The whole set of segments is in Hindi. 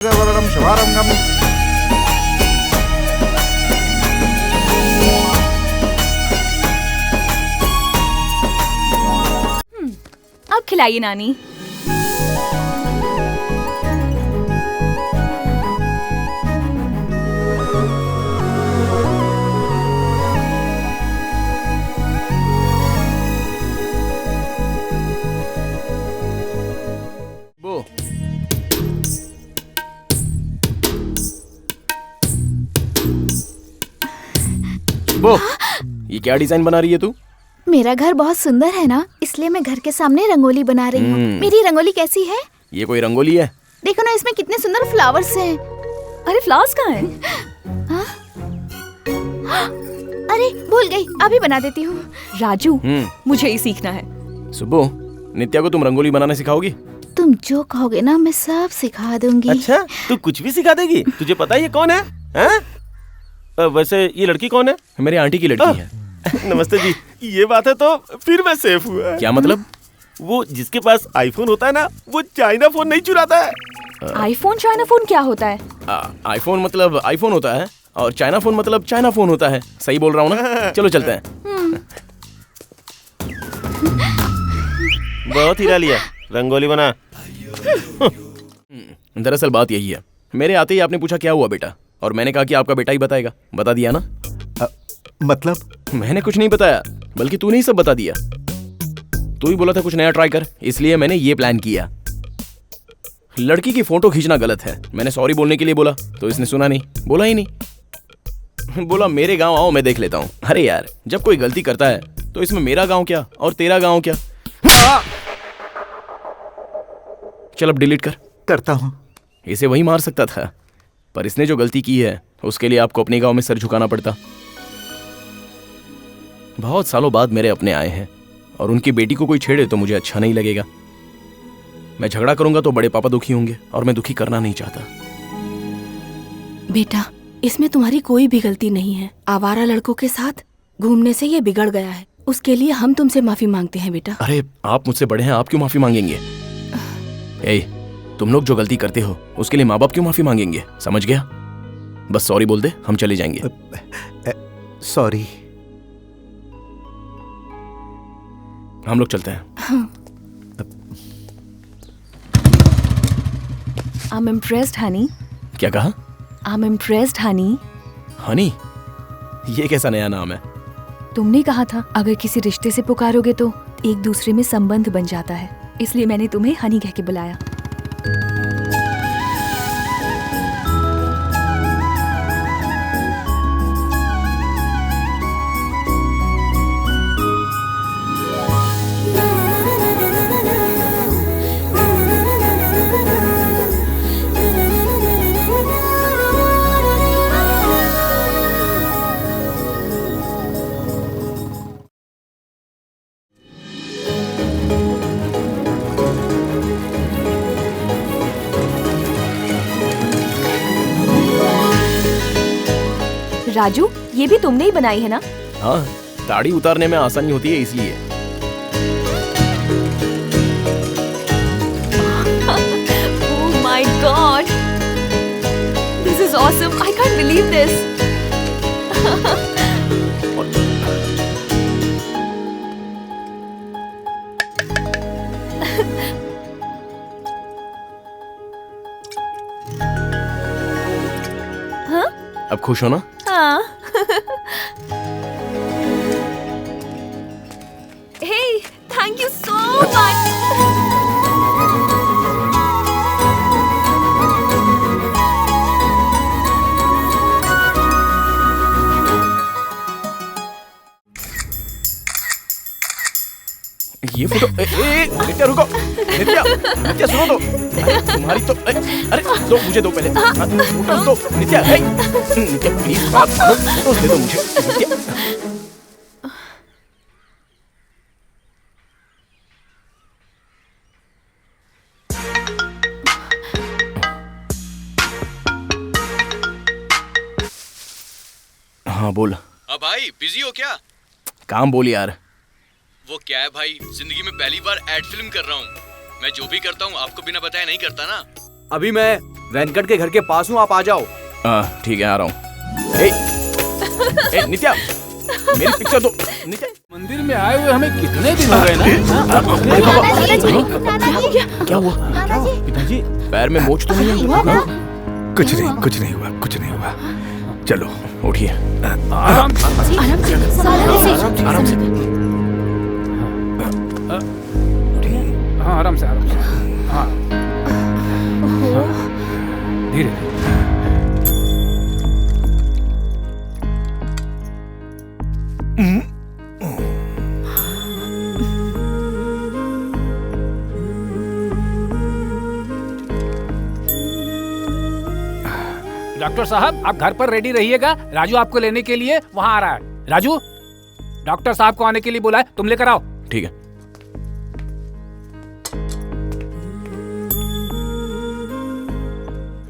वरणं शुभारंभम्। अब खिलाइए नानी। वो ये क्या डिजाइन बना रही है तू? मेरा घर बहुत सुंदर है ना, इसलिए मैं घर के सामने रंगोली बना रही हूँ। मेरी रंगोली कैसी है? ये कोई रंगोली है? देखो ना, इसमें कितने सुंदर फ्लावर्स हैं। अरे फ्लावर्स कहाँ हैं? अरे भूल गई, अभी बना देती हूँ। राजू, मुझे ही सीखना है। सुब्बू, नित्या को तुम रंगोली बनाना सिखाओगी? तुम जो कहोगे ना, मैं सब सिखा दूंगी। अच्छा, तू कुछ भी सिखा देगी? तुझे पता है ये कौन है? वैसे ये लड़की कौन है? मेरी आंटी की लड़की है। नमस्ते जी। ये बात है तो फिर मैं सेफ हुआ। क्या मतलब? वो जिसके पास आईफोन होता है ना, वो चाइना फोन नहीं चुराता है। आईफोन चाइना फोन क्या होता है? आईफोन मतलब आईफोन होता है और चाइना फोन मतलब चाइना फोन होता है। सही बोल रहा हूँ ना? चलो चलते हैं। बहुत हीरा लिया, रंगोली बना। दरअसल बात यही है, मेरे आते ही आपने पूछा क्या हुआ बेटा, और मैंने कहा कि आपका बेटा ही बताएगा। बता दिया ना? मतलब? मैंने कुछ नहीं बताया, बल्कि तूने ही सब बता दिया। तू ही बोला था कुछ नया ट्राई कर, इसलिए मैंने ये प्लान किया। लड़की की फोटो खींचना गलत है। मैंने सॉरी बोलने के लिए बोला तो इसने सुना नहीं, बोला ही नहीं। बोला मेरे गांव आओ, मैं देख लेता हूं। अरे यार, जब कोई गलती करता है तो इसमें मेरा गांव क्या और तेरा गांव क्या। चल अब डिलीट कर। करता हूँ। इसे वही मार सकता था, पर इसने जो गलती की है उसके लिए आपको अपने गांव में सर झुकाना पड़ता। बहुत सालों बाद मेरे अपने आए हैं और उनकी बेटी को कोई छेड़े तो मुझे अच्छा नहीं लगेगा। मैं झगड़ा करूंगा तो बड़े पापा दुखी होंगे और मैं दुखी करना नहीं चाहता। बेटा, इसमें तुम्हारी कोई भी गलती नहीं है। आवारा लड़कों के साथ घूमने से ये बिगड़ गया है, उसके लिए हम तुमसे माफी मांगते हैं बेटा। अरे आप मुझसे बड़े हैं, आप क्यों माफी मांगेंगे? तुम लोग जो गलती करते हो उसके लिए माँ बाप क्यों माफी मांगेंगे? समझ गया? बस सॉरी बोल दे, हम चले जाएंगे। सॉरी। हम लोग चलते हैं। I'm impressed, honey. क्या कहा? I'm impressed, honey. हनी? ये कैसा नया नाम है? तुमने कहा था अगर किसी रिश्ते से पुकारोगे तो एक दूसरे में संबंध बन जाता है, इसलिए मैंने तुम्हें हनी कह के बुलाया। राजू, ये भी तुमने ही बनाई है ना? हाँ, दाढ़ी उतारने में आसानी होती है इसलिए। Oh my God! This is awesome! I can't believe this. हाँ? अब खुश हो ना? हाँ। Hey, thank you so much. ये फोटो नित्या रुको। नित्या सुनो तो। अरे तुम्हारी तो अरे दो, मुझे दो पहले। फोटोज दो नित्या। नित्या प्लीज बात सुनो, फोटोज दे दो मुझे नित्या। हाँ बोल। भाई बिजी हो क्या? काम बोल यार। वो क्या है भाई, जिंदगी में पहली बार एड फिल्म कर रहा हूँ। मैं जो भी करता हूँ आपको बिना बताए नहीं करता ना। अभी मैं वेंकट के घर के पास हूँ, आप आ जाओ। ठीक है, आ रहा हूँ। ए नित्या, मेरी पिक्चर दो। नित्या, मंदिर में आए हुए हमें कितने दिन हो गए ना। क्या हुआ? पिताजी, पैर में मोच तो नहीं है? कुछ नहीं हुआ। चलो उठिए। आराम से। आराम से। हाँ, आराम से। हाँ, धीरे। डॉक्टर साहब, आप घर पर रेडी रहिएगा, राजू आपको लेने के लिए वहां आ रहा है। राजू, डॉक्टर साहब को आने के लिए बोला है, तुम लेकर आओ। ठीक है।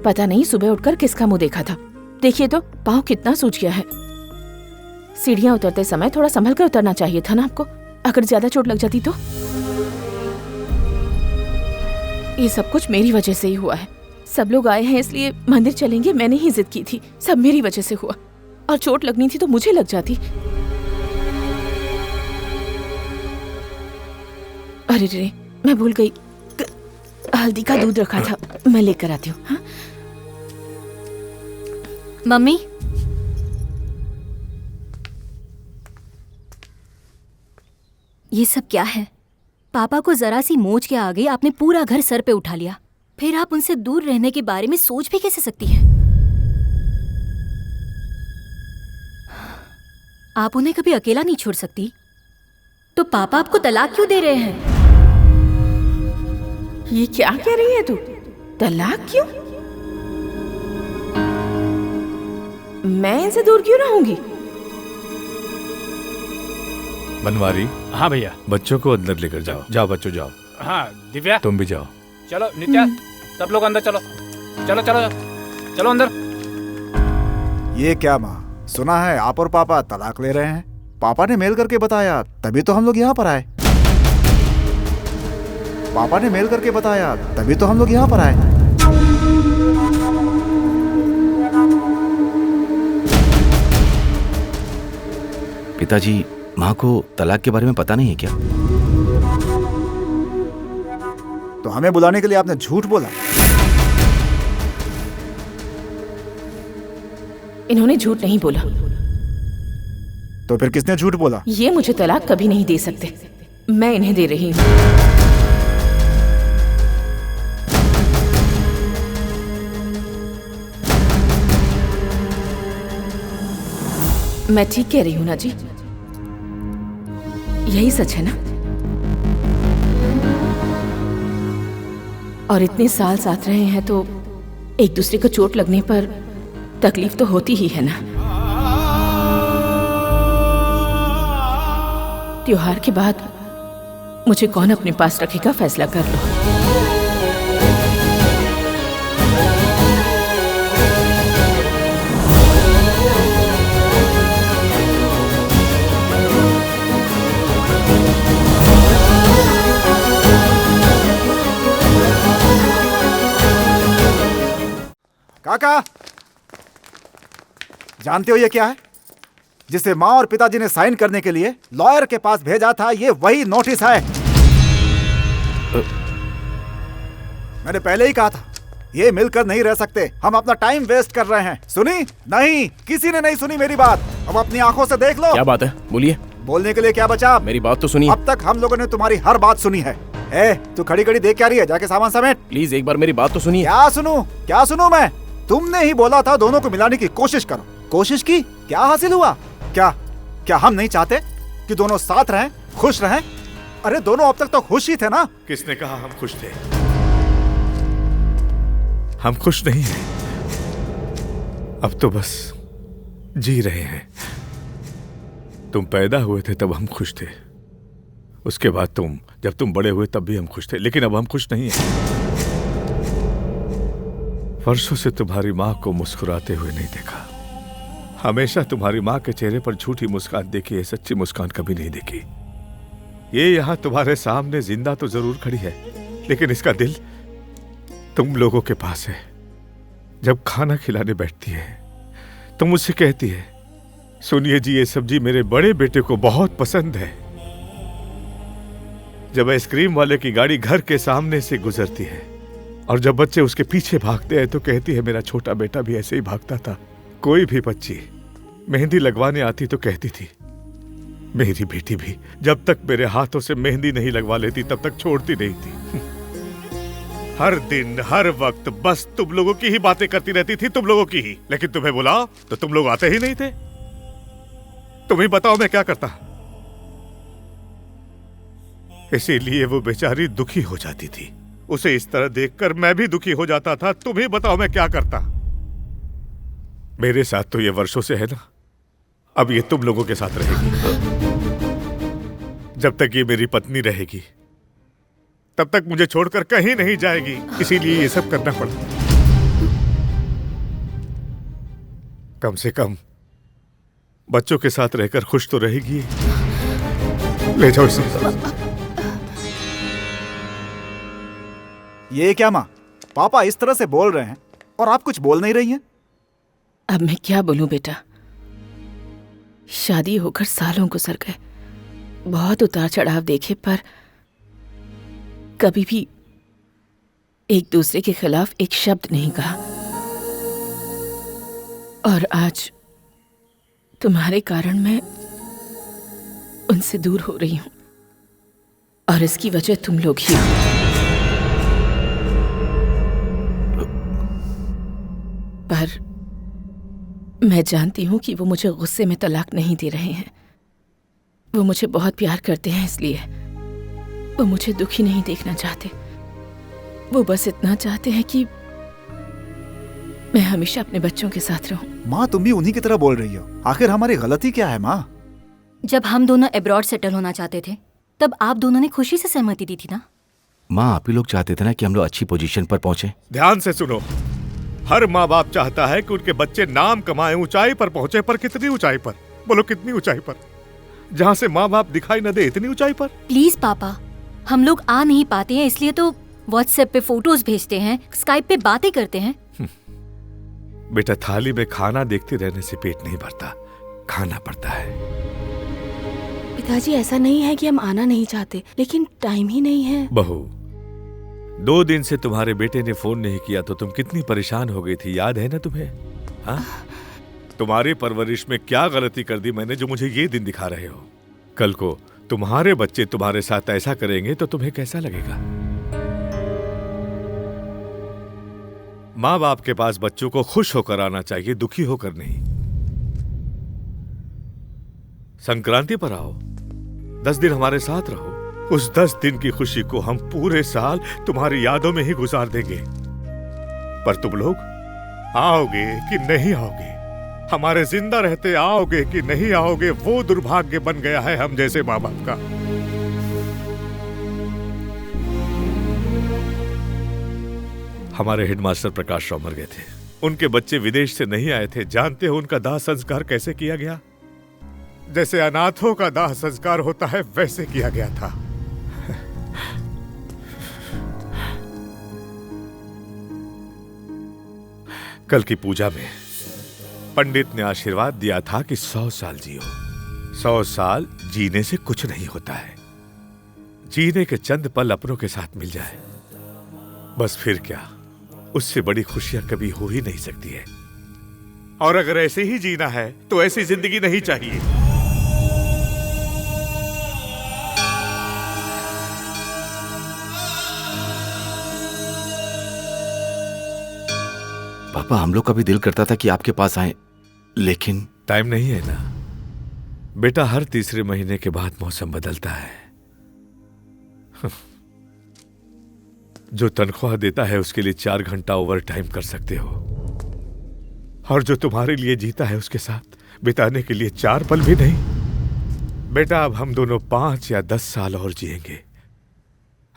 पता नहीं सुबह उठकर किसका मुंह देखा था। देखिए तो पाँव कितना सूज गया है। सीढ़ियां उतरते समय थोड़ा संभल कर उतरना चाहिए था ना आपको, अगर ज्यादा चोट लग जाती तो। ये सब कुछ मेरी वजह से ही हुआ है। सब लोग आए हैं इसलिए मंदिर चलेंगे, मैंने ही जिद की थी। सब मेरी वजह से हुआ, और चोट लगनी थी तो मुझे लग जाती। अरे रे, मैं भूल गई, हल्दी का दूध रखा था, मैं लेकर आती हूँ। हाँ? मम्मी, ये सब क्या है? पापा को जरा सी मोच के आ गई, आपने पूरा घर सर पे उठा लिया। फिर आप उनसे दूर रहने के बारे में सोच भी कैसे सकती हैं? आप उन्हें कभी अकेला नहीं छोड़ सकती, तो पापा आपको तलाक क्यों दे रहे हैं? ये क्या कह रही है तू? तलाक क्यों? मैं इनसे दूर क्यों रहूंगी? बनवारी। हाँ भैया। बच्चों को अंदर लेकर जाओ। जाओ बच्चों, जाओ। हाँ दिव्या, तुम भी जाओ। चलो नित्या, सब लोग अंदर चलो। चलो चलो चलो अंदर। ये क्या माँ, सुना है आप और पापा तलाक ले रहे हैं? पापा ने मेल करके बताया, तभी तो हम लोग यहाँ पर आए। पापा ने मेल करके बताया, तभी तो हम लोग यहाँ पर आए। पिताजी, माँ को तलाक के बारे में पता नहीं है क्या? तो हमें बुलाने के लिए आपने झूठ बोला? इन्होंने झूठ नहीं बोला। तो फिर किसने झूठ बोला? ये मुझे तलाक कभी नहीं दे सकते, मैं इन्हें दे रही हूँ। मैं ठीक कह रही हूँ ना जी? यही सच है ना? और इतने साल साथ रहे हैं तो एक दूसरे को चोट लगने पर तकलीफ तो होती ही है ना। त्योहार के बाद मुझे कौन अपने पास रखेगा, फैसला कर लो। काका, जानते हो ये क्या है? जिसे माँ और पिताजी ने साइन करने के लिए लॉयर के पास भेजा था, ये वही नोटिस है। मैंने पहले ही कहा था, ये मिलकर नहीं रह सकते, हम अपना टाइम वेस्ट कर रहे हैं। सुनी? नहीं, किसी ने नहीं सुनी मेरी बात। अब अपनी आंखों से देख लो। क्या बात है, बोलिए। बोलने के लिए क्या बचा? मेरी बात तो सुनिए। अब तक हम लोगों ने तुम्हारी हर बात सुनी है। तू खड़ी खड़ी देख क्या रही है? जाके सामान समेट। प्लीज एक बार मेरी बात तो सुनिए। क्या सुनूं मैं? तुमने ही बोला था दोनों को मिलाने की कोशिश करो। कोशिश की, क्या हासिल हुआ? क्या हम नहीं चाहते कि दोनों साथ रहें, खुश रहें? अरे दोनों अब तक तो खुश ही थे ना। किसने कहा हम खुश थे? हम खुश नहीं हैं। अब तो बस जी रहे हैं। तुम पैदा हुए थे तब हम खुश थे, उसके बाद जब तुम बड़े हुए तब भी हम खुश थे, लेकिन अब हम खुश नहीं हैं। वर्षों से तुम्हारी माँ को मुस्कुराते हुए नहीं देखा। हमेशा तुम्हारी माँ के चेहरे पर झूठी मुस्कान देखी है, सच्ची मुस्कान कभी नहीं देखी। ये यहाँ तुम्हारे सामने जिंदा तो जरूर खड़ी है, लेकिन इसका दिल तुम लोगों के पास है। जब खाना खिलाने बैठती है तो मुझसे कहती है, सुनिए जी, ये सब्जी मेरे बड़े बेटे को बहुत पसंद है। जब आइसक्रीम वाले की गाड़ी घर के सामने से गुजरती है और जब बच्चे उसके पीछे भागते हैं तो कहती है, मेरा छोटा बेटा भी ऐसे ही भागता था। कोई भी बच्ची मेहंदी लगवाने आती तो कहती थी, मेरी बेटी भी जब तक मेरे हाथों से मेहंदी नहीं लगवा लेती तब तक छोड़ती नहीं थी। हर दिन हर वक्त बस तुम लोगों की ही बातें करती रहती थी, तुम लोगों की ही। लेकिन तुम्हें बुलाओ तो तुम लोग आते ही नहीं थे। तुम ही बताओ मैं क्या करता। इसीलिए वो बेचारी दुखी हो जाती थी। उसे इस तरह देखकर मैं भी दुखी हो जाता था। तुम ही बताओ मैं क्या करता। मेरे साथ तो ये वर्षों से है ना, अब ये तुम लोगों के साथ रहेगी। जब तक ये मेरी पत्नी रहेगी तब तक मुझे छोड़कर कहीं नहीं जाएगी। इसीलिए ये सब करना पड़ता। कम से कम बच्चों के साथ रहकर खुश तो रहेगी। ले जाओ इसे। ये क्या माँ, पापा इस तरह से बोल रहे हैं और आप कुछ बोल नहीं रही हैं? अब मैं क्या बोलूं बेटा, शादी होकर सालों गुजर गए, बहुत उतार चढ़ाव देखे, पर कभी भी एक दूसरे के खिलाफ एक शब्द नहीं कहा। और आज तुम्हारे कारण मैं उनसे दूर हो रही हूं और इसकी वजह तुम लोग ही हो। पर मैं जानती हूं कि वो मुझे गुस्से में तलाक नहीं दे रहे हैं। वो मुझे बहुत प्यार करते हैं, इसलिए वो मुझे दुखी नहीं देखना चाहते। वो बस इतना चाहते हैं कि मैं हमेशा अपने बच्चों के साथ रहूं। माँ तुम भी उन्हीं की तरह बोल रही हो। आखिर हमारी गलती क्या है माँ? जब हम दोनों अब्रॉड सेटल होना चाहते थे तब आप दोनों ने खुशी से सहमति दी थी ना। माँ, आप ही लोग चाहते थे ना कि हम लोग अच्छी पोजीशन पर पहुंचे। ध्यान से सुनो, हर माँ बाप चाहता है कि उनके बच्चे नाम कमाएं, ऊंचाई पर पहुंचे। पर कितनी ऊंचाई पर? बोलो कितनी ऊंचाई पर? जहां से माँ बाप दिखाई न दे, इतनी ऊंचाई पर? प्लीज पापा, हम लोग आ नहीं पाते हैं इसलिए तो व्हाट्सएप पे फोटोज भेजते हैं, स्काइप पे बातें करते हैं। बेटा, थाली में खाना देखते रहने से पेट नहीं भरता, खाना पड़ता है। पिताजी, ऐसा नहीं है कि हम आना नहीं चाहते, लेकिन टाइम ही नहीं है। बहू, 2 दिन से तुम्हारे बेटे ने फोन नहीं किया तो तुम कितनी परेशान हो गई थी, याद है ना तुम्हें? हाँ? तुम्हारी परवरिश में क्या गलती कर दी मैंने जो मुझे ये दिन दिखा रहे हो? कल को तुम्हारे बच्चे तुम्हारे साथ ऐसा करेंगे तो तुम्हें कैसा लगेगा? माँ बाप के पास बच्चों को खुश होकर आना चाहिए, दुखी होकर नहीं। संक्रांति पर आओ, 10 दिन हमारे साथ रहो। उस 10 दिन की खुशी को हम पूरे साल तुम्हारी यादों में ही गुजार देंगे। पर तुम लोग आओगे कि नहीं आओगे? हमारे जिंदा रहते आओगे कि नहीं आओगे? वो दुर्भाग्य बन गया है हम जैसे माँ बाप का। हमारे हेडमास्टर प्रकाश राव मर गए थे। उनके बच्चे विदेश से नहीं आए थे। जानते हो उनका दाह संस्कार कैसे किया गया? जैसे अनाथों का दाह संस्कार होता है वैसे किया गया था। कल की पूजा में पंडित ने आशीर्वाद दिया था कि 100 साल जियो। 100 साल जीने से कुछ नहीं होता है, जीने के चंद पल अपनों के साथ मिल जाए बस, फिर क्या, उससे बड़ी खुशियां कभी हो ही नहीं सकती है। और अगर ऐसे ही जीना है तो ऐसी जिंदगी नहीं चाहिए। पापा, हम लोग का भी दिल करता था कि आपके पास आए, लेकिन टाइम नहीं है ना बेटा। हर तीसरे महीने के बाद मौसम बदलता है। जो तनख्वाह देता है उसके लिए 4 घंटा ओवर टाइम कर सकते हो, और जो तुम्हारे लिए जीता है उसके साथ बिताने के लिए 4 पल भी नहीं। बेटा, अब हम दोनों 5 या 10 साल और जिएंगे।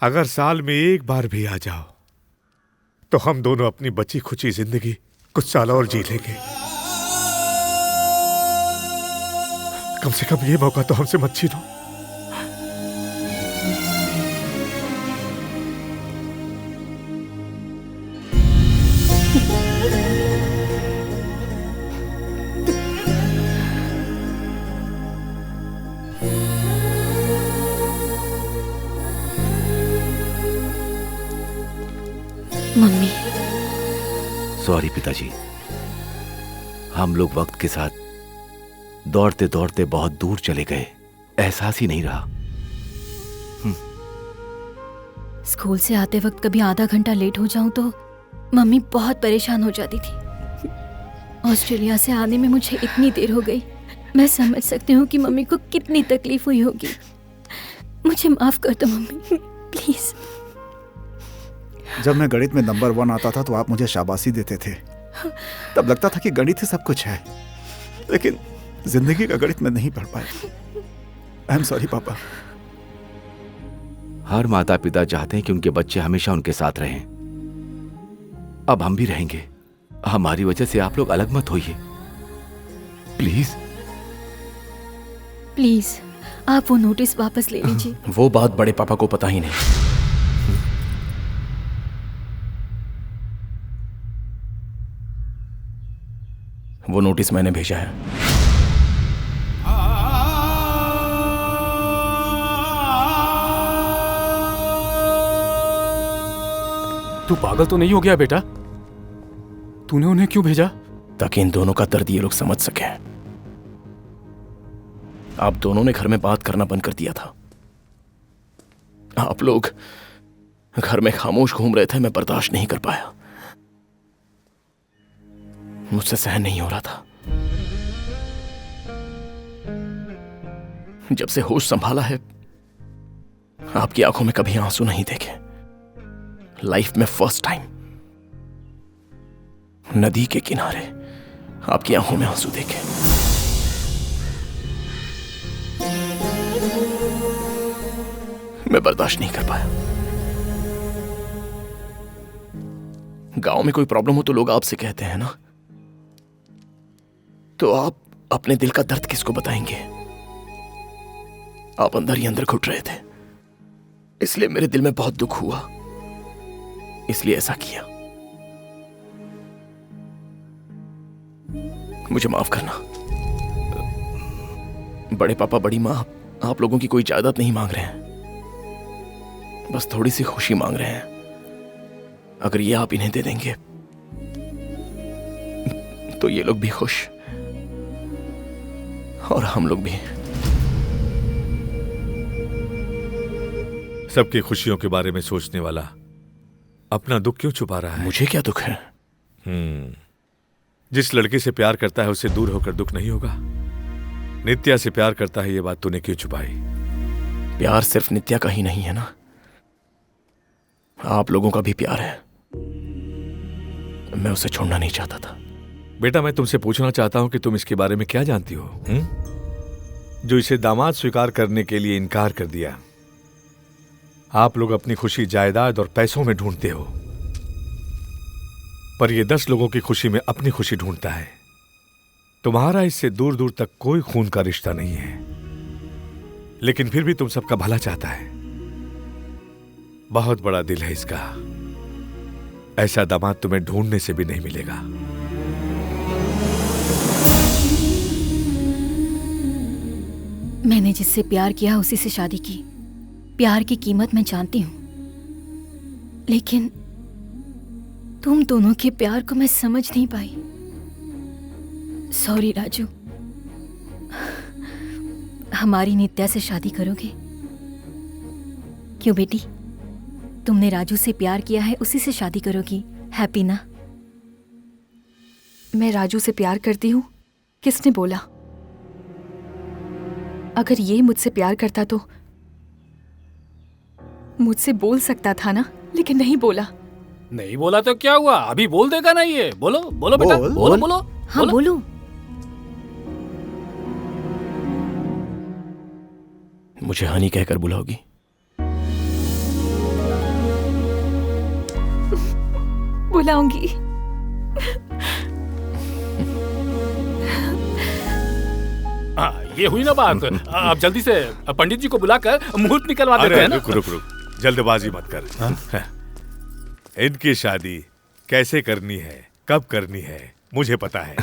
अगर साल में एक बार भी आ जाओ तो हम दोनों अपनी बची खुची जिंदगी कुछ साल और जी लेंगे। कम से कम ये मौका तो हमसे मत छीनो। मम्मी। सॉरी पिताजी, हम लोग वक्त के साथ दौड़ते दौड़ते बहुत दूर चले गए, एहसास ही नहीं रहा। स्कूल से आते वक्त कभी आधा घंटा लेट हो जाऊं तो मम्मी बहुत परेशान हो जाती थी। ऑस्ट्रेलिया से आने में मुझे इतनी देर हो गई। मैं समझ सकती हूँ कि मम्मी को कितनी तकलीफ हुई होगी। मुझे माफ कर दो मम्मी, प्लीज। जब मैं गणित में नंबर 1 आता था तो आप मुझे शाबाशी देते थे। तब लगता था कि गणित ही सब कुछ है, लेकिन जिंदगी का गणित में नहीं पढ़ पाए। आई एम सॉरी पापा। हर माता पिता चाहते हैं कि उनके बच्चे हमेशा उनके साथ रहें। अब हम भी रहेंगे। हमारी वजह से आप लोग अलग मत होइए, प्लीज। प्लीज आप वो नोटिस वापस ले लीजिए। वो बात बड़े पापा को पता ही नहीं। वो नोटिस मैंने भेजा है। तू पागल तो नहीं हो गया बेटा? तूने उन्हें क्यों भेजा? ताकि इन दोनों का दर्द ये लोग समझ सके। आप दोनों ने घर में बात करना बंद कर दिया था। आप लोग घर में खामोश घूम रहे थे, मैं बर्दाश्त नहीं कर पाया। मुझसे सहन नहीं हो रहा था। जब से होश संभाला है, आपकी आंखों में कभी आंसू नहीं देखे। लाइफ में फर्स्ट टाइम नदी के किनारे आपकी आंखों में आंसू देखे। मैं बर्दाश्त नहीं कर पाया। गांव में कोई प्रॉब्लम हो तो लोग आपसे कहते हैं ना, तो आप अपने दिल का दर्द किसको बताएंगे? आप अंदर ही अंदर घुट रहे थे, इसलिए मेरे दिल में बहुत दुख हुआ, इसलिए ऐसा किया। मुझे माफ करना। बड़े पापा बड़ी माँ आप लोगों की कोई जायदाद नहीं मांग रहे हैं, बस थोड़ी सी खुशी मांग रहे हैं। अगर ये आप इन्हें दे देंगे तो ये लोग भी खुश और हम लोग भी। सबकी खुशियों के बारे में सोचने वाला अपना दुख क्यों छुपा रहा है? मुझे क्या दुख है? जिस लड़के से प्यार करता है उससे दूर होकर दुख नहीं होगा। नित्या से प्यार करता है, ये बात तूने क्यों छुपाई? प्यार सिर्फ नित्या का ही नहीं है ना, आप लोगों का भी प्यार है। मैं उसे छोड़ना नहीं चाहता था। बेटा, मैं तुमसे पूछना चाहता हूं कि तुम इसके बारे में क्या जानती हो, जो इसे दामाद स्वीकार करने के लिए इनकार कर दिया। आप लोग अपनी खुशी जायदाद और पैसों में ढूंढते हो, पर यह 10 लोगों की खुशी में अपनी खुशी ढूंढता है। तुम्हारा इससे दूर दूर तक कोई खून का रिश्ता नहीं है, लेकिन फिर भी तुम सबका भला चाहता है। बहुत बड़ा दिल है इसका। ऐसा दामाद तुम्हें ढूंढने से भी नहीं मिलेगा। मैंने जिससे प्यार किया उसी से शादी की। प्यार की कीमत मैं जानती हूं, लेकिन तुम दोनों के प्यार को मैं समझ नहीं पाई। सॉरी राजू। हमारी नित्या से शादी करोगे? क्यों बेटी, तुमने राजू से प्यार किया है, उसी से शादी करोगी, हैप्पी ना? मैं राजू से प्यार करती हूँ, किसने बोला? अगर ये मुझसे प्यार करता तो मुझसे बोल सकता था ना, लेकिन नहीं बोला। नहीं बोला तो क्या हुआ? अभी बोल देगा ना ये। बोलो बोलो बेटा, बोलो बोलो। हाँ बोलो। मुझे हनी कहकर बुलाओगी? बुलाऊंगी। ये हुई ना बात। अब जल्दी से पंडित जी को बुलाकर मुहूर्त निकलवा देते हैं ना। रुक रुक रुक, जल्दबाजी मत कर। इनकी शादी कैसे करनी है, कब करनी है, मुझे पता है।